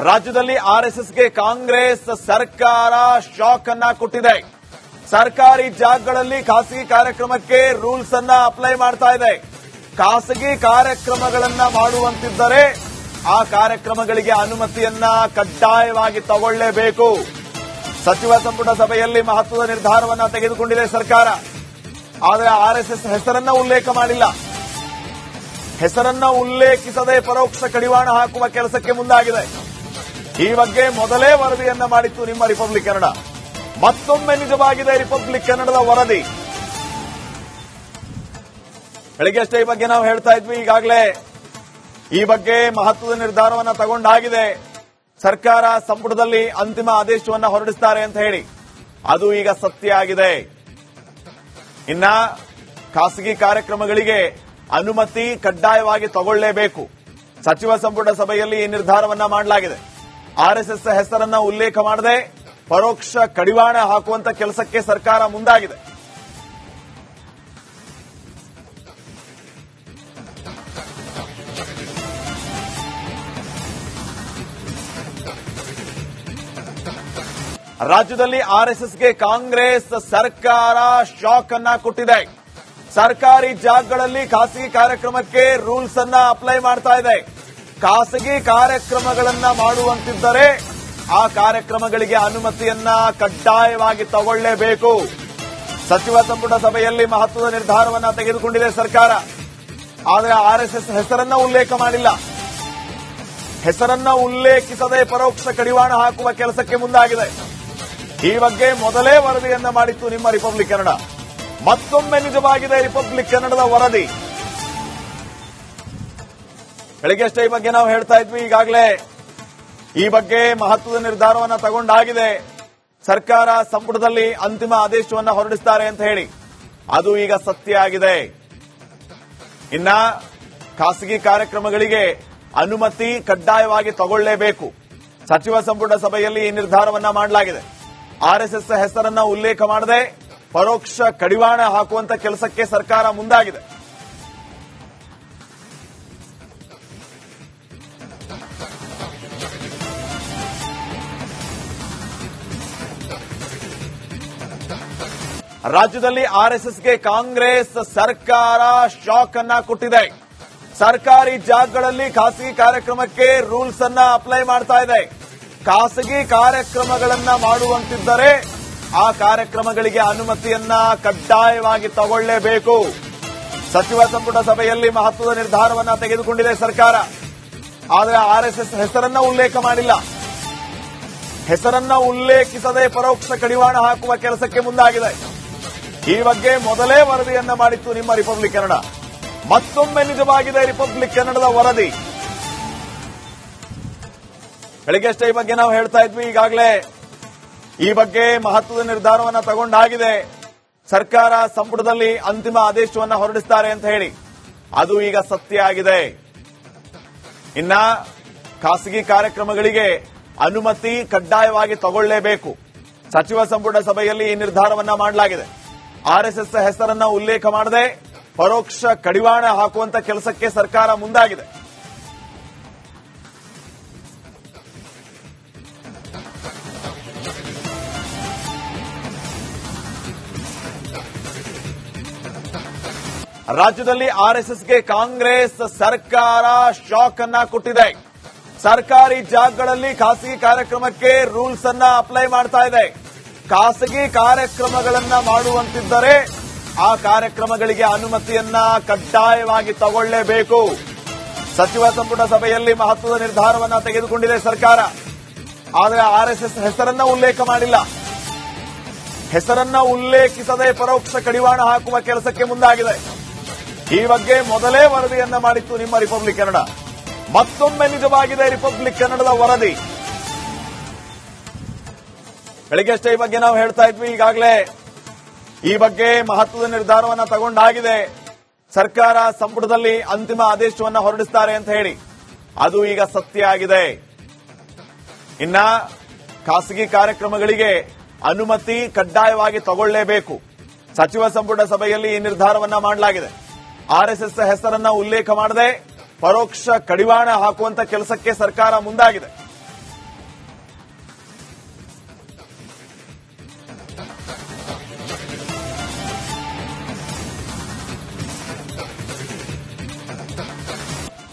ರಾಜ್ಯದಲ್ಲಿ ಆರ್ಎಸ್ಎಸ್ಗೆ ಕಾಂಗ್ರೆಸ್ ಸರ್ಕಾರ ಶಾಕ್ ಅನ್ನ ಕೊಟ್ಟಿದೆ. ಸರ್ಕಾರಿ ಜಾಗಗಳಲ್ಲಿ ಖಾಸಗಿ ಕಾರ್ಯಕ್ರಮಕ್ಕೆ ರೂಲ್ಸ್ ಅನ್ನ ಅಪ್ಲೈ ಮಾಡ್ತಾ ಇದೆ. ಖಾಸಗಿ ಕಾರ್ಯಕ್ರಮಗಳನ್ನ ಮಾಡುವಂತಿದ್ದರೆ ಆ ಕಾರ್ಯಕ್ರಮಗಳಿಗೆ ಅನುಮತಿಯನ್ನ ಕಡ್ಡಾಯವಾಗಿ ತಗೊಳ್ಳೇಬೇಕು. ಸಚಿವ ಸಂಪುಟ ಸಭೆಯಲ್ಲಿ ಮಹತ್ವದ ನಿರ್ಧಾರವನ್ನ ತೆಗೆದುಕೊಂಡಿದೆ ಸರ್ಕಾರ. ಆದರೆ ಆರ್ಎಸ್ಎಸ್ ಹೆಸರನ್ನ ಉಲ್ಲೇಖ ಮಾಡಿಲ್ಲ. ಹೆಸರನ್ನ ಉಲ್ಲೇಖಿಸದೆ ಪರೋಕ್ಷ ಕಡಿವಾಣ ಹಾಕುವ ಕೆಲಸಕ್ಕೆ ಮುಂದಾಗಿದೆ. ಈ ಬಗ್ಗೆ ಮೊದಲೇ ವರದಿಯನ್ನ ಮಾಡಿತ್ತು ನಿಮ್ಮ ರಿಪಬ್ಲಿಕ್ ಕನ್ನಡ. ಮತ್ತೊಮ್ಮೆ ನಿಜವಾಗಿದೆ ರಿಪಬ್ಲಿಕ್ ಕನ್ನಡದ ವರದಿ. ಬೆಳಿಗ್ಗೆಷ್ಟೇ ಈ ಬಗ್ಗೆ ನಾವು ಹೇಳ್ತಾ ಇದ್ವಿ. ಈಗಾಗಲೇ ಈ ಬಗ್ಗೆ ಮಹತ್ವದ ನಿರ್ಧಾರವನ್ನ ತಗೊಂಡಾಗಿದೆ. ಸರ್ಕಾರ ಸಂಪುಟದಲ್ಲಿ ಅಂತಿಮ ಆದೇಶವನ್ನ ಹೊರಡಿಸುತ್ತಾರೆ ಅಂತ ಹೇಳಿ ಅದು ಈಗ ಸತ್ಯ ಆಗಿದೆ. ಇನ್ನ ಖಾಸಗಿ ಕಾರ್ಯಕ್ರಮಗಳಿಗೆ ಅನುಮತಿ ಕಡ್ಡಾಯವಾಗಿ ತಗೊಳ್ಳೇಬೇಕು. ಸಚಿವ ಸಂಪುಟ ಸಭೆಯಲ್ಲಿ ಈ ನಿರ್ಧಾರವನ್ನ ಮಾಡಲಾಗಿದೆ. ಆರ್ಎಸ್ಎಸ್ ಹೆಸರನ್ನ ಉಲ್ಲೇಖ ಮಾಡದೆ ಪರೋಕ್ಷ ಕಡಿವಾಣ ಹಾಕುವಂತ ಕೆಲಸಕ್ಕೆ ಸರ್ಕಾರ ಮುಂದಾಗಿದೆ. ರಾಜ್ಯದಲ್ಲಿ ಆರ್ಎಸ್ಎಸ್ಗೆ ಕಾಂಗ್ರೆಸ್ ಸರ್ಕಾರ ಶಾಕ್ ಅನ್ನ ಕೊಟ್ಟಿದೆ. ಸರ್ಕಾರಿ ಜಾಗಗಳಲ್ಲಿ ಖಾಸಗಿ ಕಾರ್ಯಕ್ರಮಕ್ಕೆ ರೂಲ್ಸ್ ಅನ್ನ ಅಪ್ಲೈ ಮಾಡ್ತಾ ಇದೆ. ಖಾಸಗಿ ಕಾರ್ಯಕ್ರಮಗಳನ್ನ ಮಾಡುವಂತಿದ್ದರೆ ಆ ಕಾರ್ಯಕ್ರಮಗಳಿಗೆ ಅನುಮತಿಯನ್ನ ಕಡ್ಡಾಯವಾಗಿ ತಗೊಳ್ಳೇಬೇಕು. ಸಚಿವ ಸಂಪುಟ ಸಭೆಯಲ್ಲಿ ಮಹತ್ವದ ನಿರ್ಧಾರವನ್ನ ತೆಗೆದುಕೊಂಡಿದೆ ಸರ್ಕಾರ. ಆದರೆ ಆರ್ಎಸ್ಎಸ್ ಹೆಸರನ್ನ ಉಲ್ಲೇಖ ಮಾಡಿಲ್ಲ. ಹೆಸರನ್ನ ಉಲ್ಲೇಖಿಸದೆ ಪರೋಕ್ಷ ಕಡಿವಾಣ ಹಾಕುವ ಕೆಲಸಕ್ಕೆ ಮುಂದಾಗಿದೆ. ಈ ಬಗ್ಗೆ ಮೊದಲೇ ವರದಿಯನ್ನ ಮಾಡಿತ್ತು ನಿಮ್ಮ ರಿಪಬ್ಲಿಕ್ ಕನ್ನಡ. ಮತ್ತೊಮ್ಮೆ ನಿಜವಾಗಿದೆ ರಿಪಬ್ಲಿಕ್ ಕನ್ನಡದ ವರದಿ. ಬೆಳಿಗ್ಗೆಷ್ಟೇ ಈ ಬಗ್ಗೆ ನಾವು ಹೇಳ್ತಾ ಇದ್ವಿ. ಈಗಾಗಲೇ ಈ ಬಗ್ಗೆ ಮಹತ್ವದ ನಿರ್ಧಾರವನ್ನ ತಗೊಂಡಾಗಿದೆ. ಸರ್ಕಾರ ಸಂಪುಟದಲ್ಲಿ ಅಂತಿಮ ಆದೇಶವನ್ನ ಹೊರಡಿಸುತ್ತಾರೆ ಅಂತ ಹೇಳಿ ಅದು ಈಗ ಸತ್ಯ ಆಗಿದೆ. ಇನ್ನ ಖಾಸಗಿ ಕಾರ್ಯಕ್ರಮಗಳಿಗೆ ಅನುಮತಿ ಕಡ್ಡಾಯವಾಗಿ ತಗೊಳ್ಳೇಬೇಕು. ಸಚಿವ ಸಂಪುಟ ಸಭೆಯಲ್ಲಿ ಈ ನಿರ್ಧಾರವನ್ನ ಮಾಡಲಾಗಿದೆ. ಆರ್ಎಸ್ಎಸ್ ಹೆಸರನ್ನ ಉಲ್ಲೇಖ ಮಾಡದೆ ಪರೋಕ್ಷ ಕಡಿವಾಣ ಹಾಕುವಂತ ಕೆಲಸಕ್ಕೆ ಸರ್ಕಾರ ಮುಂದಾಗಿದೆ. ರಾಜ್ಯದಲ್ಲಿ ಆರ್ಎಸ್ಎಸ್ಗೆ ಕಾಂಗ್ರೆಸ್ ಸರ್ಕಾರ ಶಾಕ್ ಅನ್ನ ಕೊಟ್ಟಿದೆ. ಸರ್ಕಾರಿ ಜಾಗಗಳಲ್ಲಿ ಖಾಸಗಿ ಕಾರ್ಯಕ್ರಮಕ್ಕೆ ರೂಲ್ಸ್ ಅನ್ನ ಅಪ್ಲೈ ಮಾಡ್ತಾ ಇದೆ. ಖಾಸಗಿ ಕಾರ್ಯಕ್ರಮಗಳನ್ನ ಮಾಡುವಂತಿದ್ದರೆ ಆ ಕಾರ್ಯಕ್ರಮಗಳಿಗೆ ಅನುಮತಿಯನ್ನ ಕಡ್ಡಾಯವಾಗಿ ತಗೊಳ್ಳೇಬೇಕು. ಸಚಿವ ಸಂಪುಟ ಸಭೆಯಲ್ಲಿ ಮಹತ್ವದ ನಿರ್ಧಾರವನ್ನ ತೆಗೆದುಕೊಂಡಿದೆ ಸರ್ಕಾರ. ಆದರೆ ಆರ್ಎಸ್ಎಸ್ ಹೆಸರನ್ನ ಉಲ್ಲೇಖ ಮಾಡಿಲ್ಲ. ಹೆಸರನ್ನ ಉಲ್ಲೇಖಿಸದೆ ಪರೋಕ್ಷ ಕಡಿವಾಣ ಹಾಕುವ ಕೆಲಸಕ್ಕೆ ಮುಂದಾಗಿದೆ. ಈ ಬಗ್ಗೆ ಮೊದಲೇ ವರದಿಯನ್ನ ಮಾಡಿತ್ತು ನಿಮ್ಮ ರಿಪಬ್ಲಿಕ್ ಕನ್ನಡ. ಮತ್ತೊಮ್ಮೆ ನಿಜವಾಗಿದೆ ರಿಪಬ್ಲಿಕ್ ಕನ್ನಡದ ವರದಿ. ಬೆಳಿಗ್ಗೆಷ್ಟೇ ಈ ಬಗ್ಗೆ ನಾವು ಹೇಳ್ತಾ ಇದ್ವಿ. ಈಗಾಗಲೇ ಈ ಬಗ್ಗೆ ಮಹತ್ವದ ನಿರ್ಧಾರವನ್ನ ತಗೊಂಡಾಗಿದೆ. ಸರ್ಕಾರ ಸಂಪುಟದಲ್ಲಿ ಅಂತಿಮ ಆದೇಶವನ್ನ ಹೊರಡಿಸುತ್ತಾರೆ ಅಂತ ಹೇಳಿ ಅದು ಈಗ ಸತ್ಯ ಆಗಿದೆ. ಇನ್ನ ಖಾಸಗಿ ಕಾರ್ಯಕ್ರಮಗಳಿಗೆ ಅನುಮತಿ ಕಡ್ಡಾಯವಾಗಿ ತಗೊಳ್ಳೇಬೇಕು. ಸಚಿವ ಸಂಪುಟ ಸಭೆಯಲ್ಲಿ ಈ ನಿರ್ಧಾರವನ್ನ ಮಾಡಲಾಗಿದೆ. ಆರ್ಎಸ್ಎಸ್ ಹೆಸರನ್ನ ಉಲ್ಲೇಖ ಮಾಡದೆ ಪರೋಕ್ಷ ಕಡಿವಾಣ ಹಾಕುವಂತ ಕೆಲಸಕ್ಕೆ ಸರ್ಕಾರ ಮುಂದಾಗಿದೆ. ರಾಜ್ಯದಲ್ಲಿ ಆರ್ಎಸ್ಎಸ್ಗೆ ಕಾಂಗ್ರೆಸ್ ಸರ್ಕಾರ ಶಾಕ್ ಅನ್ನ ಕೊಟ್ಟಿದೆ. ಸರ್ಕಾರಿ ಜಾಗಗಳಲ್ಲಿ ಖಾಸಗಿ ಕಾರ್ಯಕ್ರಮಕ್ಕೆ ರೂಲ್ಸ್ ಅನ್ನ ಅಪ್ಲೈ ಮಾಡ್ತಾ ಇದೆ. ಖಾಸಗಿ ಕಾರ್ಯಕ್ರಮಗಳನ್ನ ಮಾಡುವಂತಿದ್ದರೆ ಆ ಕಾರ್ಯಕ್ರಮಗಳಿಗೆ ಅನುಮತಿಯನ್ನ ಕಡ್ಡಾಯವಾಗಿ ತಗೊಳ್ಳೇಬೇಕು. ಸಚಿವ ಸಂಪುಟ ಸಭೆಯಲ್ಲಿ ಮಹತ್ವದ ನಿರ್ಧಾರವನ್ನ ತೆಗೆದುಕೊಂಡಿದೆ ಸರ್ಕಾರ. ಆದರೆ ಆರ್ಎಸ್ಎಸ್ ಹೆಸರನ್ನ ಉಲ್ಲೇಖ ಮಾಡಿಲ್ಲ. ಹೆಸರನ್ನ ಉಲ್ಲೇಖಿಸದೆ ಪರೋಕ್ಷ ಕಡಿವಾಣ ಹಾಕುವ ಕೆಲಸಕ್ಕೆ ಮುಂದಾಗಿದೆ. ಈ ಬಗ್ಗೆ ಮೊದಲೇ ವರದಿಯನ್ನ ಮಾಡಿತ್ತು ನಿಮ್ಮ ರಿಪಬ್ಲಿಕ್ ಕನ್ನಡ. ಮತ್ತೊಮ್ಮೆ ನಿಜವಾಗಿದೆ ರಿಪಬ್ಲಿಕ್ ಕನ್ನಡದ ವರದಿ. ಬೆಳಿಗ್ಗೆಷ್ಟೇ ಈ ಬಗ್ಗೆ ನಾವು ಹೇಳ್ತಾ ಇದ್ವಿ. ಈಗಾಗಲೇ ಈ ಬಗ್ಗೆ ಮಹತ್ವದ ನಿರ್ಧಾರವನ್ನ ತಗೊಂಡಾಗಿದೆ. ಸರ್ಕಾರ ಸಂಪುಟದಲ್ಲಿ ಅಂತಿಮ ಆದೇಶವನ್ನ ಹೊರಡಿಸುತ್ತಾರೆ ಅಂತ ಹೇಳಿ ಅದು ಈಗ ಸತ್ಯ ಆಗಿದೆ. ಇನ್ನ ಖಾಸಗಿ ಕಾರ್ಯಕ್ರಮಗಳಿಗೆ ಅನುಮತಿ ಕಡ್ಡಾಯವಾಗಿ ತಗೊಳ್ಳೇಬೇಕು. ಸಚಿವ ಸಂಪುಟ ಸಭೆಯಲ್ಲಿ ಈ ನಿರ್ಧಾರವನ್ನ ಮಾಡಲಾಗಿದೆ. ಆರ್ಎಸ್ಎಸ್ ಹೆಸರನ್ನ ಉಲ್ಲೇಖ ಮಾಡದೆ ಪರೋಕ್ಷ ಕಡಿವಾಣ ಹಾಕುವಂತ ಕೆಲಸಕ್ಕೆ ಸರ್ಕಾರ ಮುಂದಾಗಿದೆ.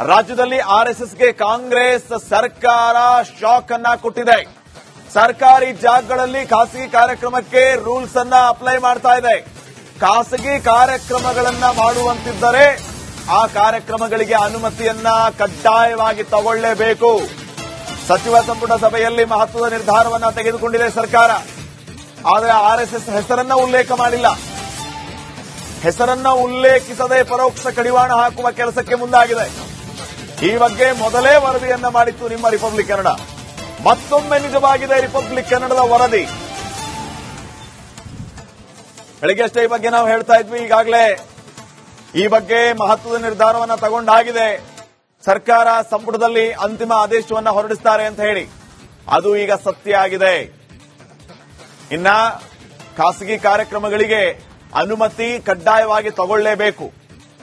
ರಾಜ್ಯದಲ್ಲಿ ಆರ್ಎಸ್ಎಸ್ಗೆ ಕಾಂಗ್ರೆಸ್ ಸರ್ಕಾರ ಶಾಕ್ ಅನ್ನ ಕೊಟ್ಟಿದೆ. ಸರ್ಕಾರಿ ಜಾಗಗಳಲ್ಲಿ ಖಾಸಗಿ ಕಾರ್ಯಕ್ರಮಕ್ಕೆ ರೂಲ್ಸ್ ಅನ್ನ ಅಪ್ಲೈ ಮಾಡ್ತಾ ಇದೆ. ಖಾಸಗಿ ಕಾರ್ಯಕ್ರಮಗಳನ್ನ ಮಾಡುವಂತಿದ್ದರೆ ಆ ಕಾರ್ಯಕ್ರಮಗಳಿಗೆ ಅನುಮತಿಯನ್ನ ಕಡ್ಡಾಯವಾಗಿ ತಗೊಳ್ಳೇಬೇಕು. ಸಚಿವ ಸಂಪುಟ ಸಭೆಯಲ್ಲಿ ಮಹತ್ವದ ನಿರ್ಧಾರವನ್ನ ತೆಗೆದುಕೊಂಡಿದೆ ಸರ್ಕಾರ. ಆದರೆ ಆರ್ಎಸ್ಎಸ್ ಹೆಸರನ್ನ ಉಲ್ಲೇಖ ಮಾಡಿಲ್ಲ. ಹೆಸರನ್ನ ಉಲ್ಲೇಖಿಸದೆ ಪರೋಕ್ಷ ಕಡಿವಾಣ ಹಾಕುವ ಕೆಲಸಕ್ಕೆ ಮುಂದಾಗಿದೆ. ಈ ಬಗ್ಗೆ ಮೊದಲೇ ವರದಿಯನ್ನ ಮಾಡಿತ್ತು ನಿಮ್ಮ ರಿಪಬ್ಲಿಕ್ ಕನ್ನಡ. ಮತ್ತೊಮ್ಮೆ ನಿಜವಾಗಿದೆ ರಿಪಬ್ಲಿಕ್ ಕನ್ನಡದ ವರದಿ. ಬೆಳಗ್ಗೆಷ್ಟೇ ಈ ಬಗ್ಗೆ ನಾವು ಹೇಳ್ತಾ ಇದ್ವಿ. ಈಗಾಗಲೇ ಈ ಬಗ್ಗೆ ಮಹತ್ವದ ನಿರ್ಧಾರವನ್ನ ತಗೊಂಡಾಗಿದೆ. ಸರ್ಕಾರ ಸಂಪುಟದಲ್ಲಿ ಅಂತಿಮ ಆದೇಶವನ್ನ ಹೊರಡಿಸುತ್ತಾರೆ ಅಂತ ಹೇಳಿ ಅದು ಈಗ ಸತ್ಯ ಆಗಿದೆ. ಇನ್ನ ಖಾಸಗಿ ಕಾರ್ಯಕ್ರಮಗಳಿಗೆ ಅನುಮತಿ ಕಡ್ಡಾಯವಾಗಿ ತಗೊಳ್ಳೇಬೇಕು.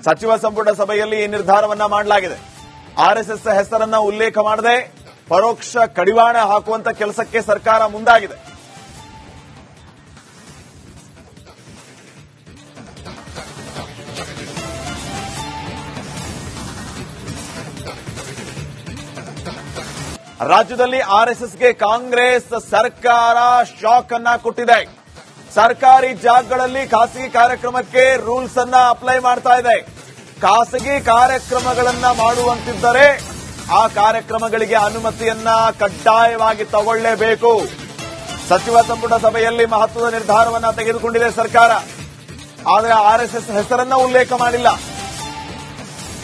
ಸಚಿವ ಸಂಪುಟ ಸಭೆಯಲ್ಲಿ ಈ ನಿರ್ಧಾರವನ್ನ ಮಾಡಲಾಗಿದೆ. ಆರ್ಎಸ್ಎಸ್ ಹೆಸರನ್ನ ಉಲ್ಲೇಖ ಮಾಡದೆ ಪರೋಕ್ಷ ಕಡಿವಾಣ ಹಾಕುವಂತ ಕೆಲಸಕ್ಕೆ ಸರ್ಕಾರ ಮುಂದಾಗಿದೆ. ರಾಜ್ಯದಲ್ಲಿ ಆರ್ಎಸ್ಎಸ್ಗೆ ಕಾಂಗ್ರೆಸ್ ಸರ್ಕಾರ ಶಾಕ್ ಅನ್ನ ಕೊಟ್ಟಿದೆ. ಸರ್ಕಾರಿ ಜಾಗಗಳಲ್ಲಿ ಖಾಸಗಿ ಕಾರ್ಯಕ್ರಮಕ್ಕೆ ರೂಲ್ಸ್ ಅನ್ನ ಅಪ್ಲೈ ಮಾಡ್ತಾ ಇದೆ. ಖಾಸಗಿ ಕಾರ್ಯಕ್ರಮಗಳನ್ನ ಮಾಡುವಂತಿದ್ದರೆ ಆ ಕಾರ್ಯಕ್ರಮಗಳಿಗೆ ಅನುಮತಿಯನ್ನ ಕಡ್ಡಾಯವಾಗಿ ತಗೊಳ್ಳೇಬೇಕು. ಸಚಿವ ಸಂಪುಟ ಸಭೆಯಲ್ಲಿ ಮಹತ್ವದ ನಿರ್ಧಾರವನ್ನ ತೆಗೆದುಕೊಂಡಿದೆ ಸರ್ಕಾರ. ಆದರೆ ಆರ್ಎಸ್ಎಸ್ ಹೆಸರನ್ನ ಉಲ್ಲೇಖ ಮಾಡಿಲ್ಲ.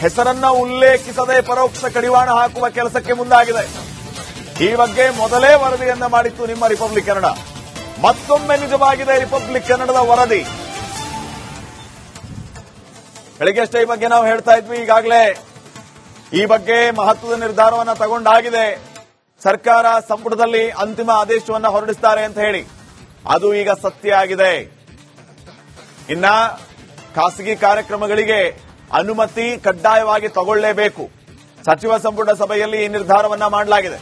ಹೆಸರನ್ನ ಉಲ್ಲೇಖಿಸದೆ ಪರೋಕ್ಷ ಕಡಿವಾಣ ಹಾಕುವ ಕೆಲಸಕ್ಕೆ ಮುಂದಾಗಿದೆ. ಈ ಬಗ್ಗೆ ಮೊದಲೇ ವರದಿಯನ್ನ ಮಾಡಿತ್ತು ನಿಮ್ಮ ರಿಪಬ್ಲಿಕ್ ಕನ್ನಡ. ಮತ್ತೊಮ್ಮೆ ನಿಜವಾಗಿದೆ ರಿಪಬ್ಲಿಕ್ ಕನ್ನಡದ ವರದಿ. ಬೆಳಗ್ಗೆಷ್ಟೇ ಈ ಬಗ್ಗೆ ನಾವು ಹೇಳ್ತಾ ಇದ್ವಿ. ಈಗಾಗಲೇ ಈ ಬಗ್ಗೆ ಮಹತ್ವದ ನಿರ್ಧಾರವನ್ನ ತಗೊಂಡಾಗಿದೆ. ಸರ್ಕಾರ ಸಂಪುಟದಲ್ಲಿ ಅಂತಿಮ ಆದೇಶವನ್ನ ಹೊರಡಿಸುತ್ತಾರೆ ಅಂತ ಹೇಳಿ ಅದು ಈಗ ಸತ್ಯ ಆಗಿದೆ. ಇನ್ನ ಖಾಸಗಿ ಕಾರ್ಯಕ್ರಮಗಳಿಗೆ ಅನುಮತಿ ಕಡ್ಡಾಯವಾಗಿ ತಗೊಳ್ಳೇಬೇಕು. ಸಚಿವ ಸಂಪುಟ ಸಭೆಯಲ್ಲಿ ಈ ನಿರ್ಧಾರವನ್ನ ಮಾಡಲಾಗಿದೆ.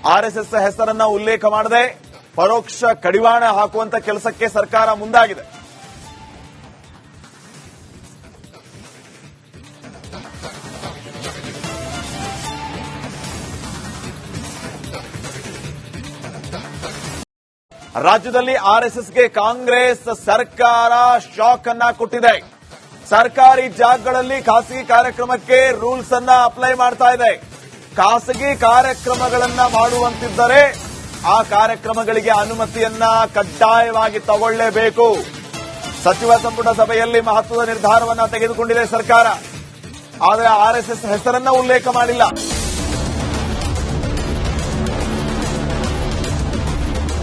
ಆರ್ಎಸ್ಎಸ್ ಹೆಸರನ್ನ ಉಲ್ಲೇಖ ಮಾಡದೆ ಪರೋಕ್ಷ ಕಡಿವಾಣ ಹಾಕುವಂತ ಕೆಲಸಕ್ಕೆ ಸರ್ಕಾರ ಮುಂದಾಗಿದೆ. ರಾಜ್ಯದಲ್ಲಿ ಆರ್ಎಸ್ಎಸ್ಗೆ ಕಾಂಗ್ರೆಸ್ ಸರ್ಕಾರ ಶಾಕ್ ಅನ್ನ ಕೊಟ್ಟಿದೆ. ಸರ್ಕಾರಿ ಜಾಗಗಳಲ್ಲಿ ಖಾಸಗಿ ಕಾರ್ಯಕ್ರಮಕ್ಕೆ ರೂಲ್ಸ್ ಅನ್ನ ಅಪ್ಲೈ ಮಾಡ್ತಾ ಇದೆ. ಖಾಸಗಿ ಕಾರ್ಯಕ್ರಮಗಳನ್ನ ಮಾಡುವಂತಿದ್ದರೆ ಆ ಕಾರ್ಯಕ್ರಮಗಳಿಗೆ ಅನುಮತಿಯನ್ನ ಕಡ್ಡಾಯವಾಗಿ ತಗೊಳ್ಳೇಬೇಕು. ಸಚಿವ ಸಂಪುಟ ಸಭೆಯಲ್ಲಿ ಮಹತ್ವದ ನಿರ್ಧಾರವನ್ನ ತೆಗೆದುಕೊಂಡಿದೆ ಸರ್ಕಾರ. ಆದರೆ ಆರ್ಎಸ್ಎಸ್ ಹೆಸರನ್ನ ಉಲ್ಲೇಖ ಮಾಡಿಲ್ಲ.